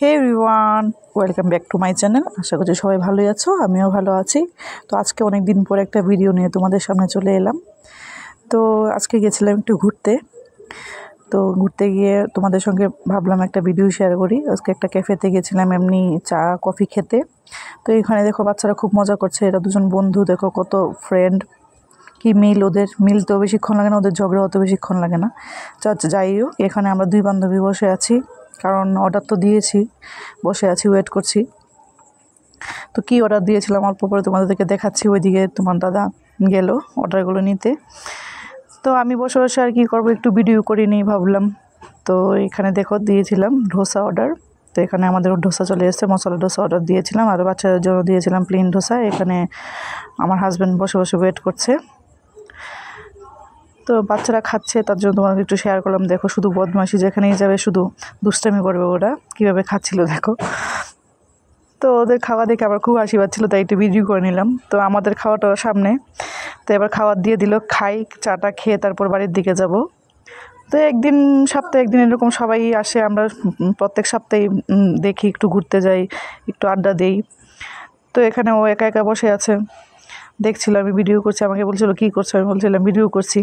Hey everyone, welcome back to my channel. আশা করছি সবাই ভালোই আছো, আমিও ভালো আছি। তো আজকে অনেক দিন পর একটা ভিডিও নিয়ে তোমাদের সামনে চলে এলাম। তো আজকে গেছিলাম একটু ঘুরতে। তো ঘুরতে গিয়ে তোমাদের সঙ্গে ভাবলাম একটা ভিডিও শেয়ার করি। আজকে একটা ক্যাফেতে গেছিলাম এমনি চা কফি খেতে। তো এখানে দেখো বাচ্চারা খুব মজা করছে, এরা দুজন বন্ধু, দেখো কত ফ্রেন্ড, কি মিল ওদের। মিলতেও বেশিক্ষণ লাগে না, ওদের ঝগড়া হতে বেশিক্ষণ লাগে না। যাই হোক, এখানে আমরা দুই বান্ধবী বসে আছি, কারণ অর্ডার তো দিয়েছি, বসে আছি, ওয়েট করছি। তো কি অর্ডার দিয়েছিলাম অল্প করে তোমাদেরকে দেখাচ্ছি। ওইদিকে তোমার দাদা গেল অর্ডারগুলো নিতে। তো আমি বসে বসে আর কি করবো, একটু ভিডিও করে নিই ভাবলাম। তো এখানে দেখো দিয়েছিলাম ধোসা অর্ডার। তো এখানে আমাদের ধোসা চলে এসেছে, মশলা ডোসা অর্ডার দিয়েছিলাম, আর বাচ্চাদের জন্য দিয়েছিলাম প্লেন ধোসা। এখানে আমার হাজব্যান্ড বসে বসে ওয়েট করছে। তো বাচ্চারা খাচ্ছে, তার জন্য তোমাকে একটু শেয়ার করলাম। দেখো শুধু বদমাশি, যেখানেই যাবে শুধু দুষ্টামি করবে ওরা, কীভাবে খাচ্ছিল দেখো। তো ওদের খাওয়া দেখে আবার খুব হাসি পাচ্ছিলো, তাই একটু ভিডিও করে নিলাম। তো আমাদের খাওয়াটা সামনে, তো এবার খাবার দিয়ে দিল, খাই, চাটা খেয়ে তারপর বাড়ির দিকে যাব। তো একদিন সপ্তাহে একদিন এরকম সবাই আসে, আমরা প্রত্যেক সপ্তাহে দেখি, একটু ঘুরতে যাই, একটু আড্ডা দেই। তো এখানে ও একা একা বসে আছে, দেখছিল আমি ভিডিও করছি, আমাকে বলছিল কী করছো, আমি বলছিলাম ভিডিও করছি।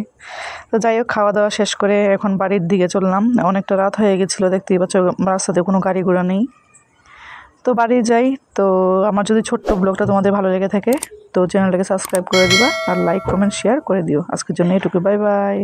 তো যাই হোক, খাওয়া দাওয়া শেষ করে এখন বাড়ির দিকে চললাম। অনেকটা রাত হয়ে গেছিলো, দেখতেই পাচ্ছ রাস্তাতে কোনো গাড়ি ঘোড়া নেই। তো বাড়ি যাই। তো আমার যদি ছোট্ট ব্লগটা তোমাদের ভালো লেগে থাকে, তো চ্যানেলটাকে সাবস্ক্রাইব করে দিবা, আর লাইক কমেন্ট শেয়ার করে দিও। আজকের জন্য এটুকু, বাই বাই।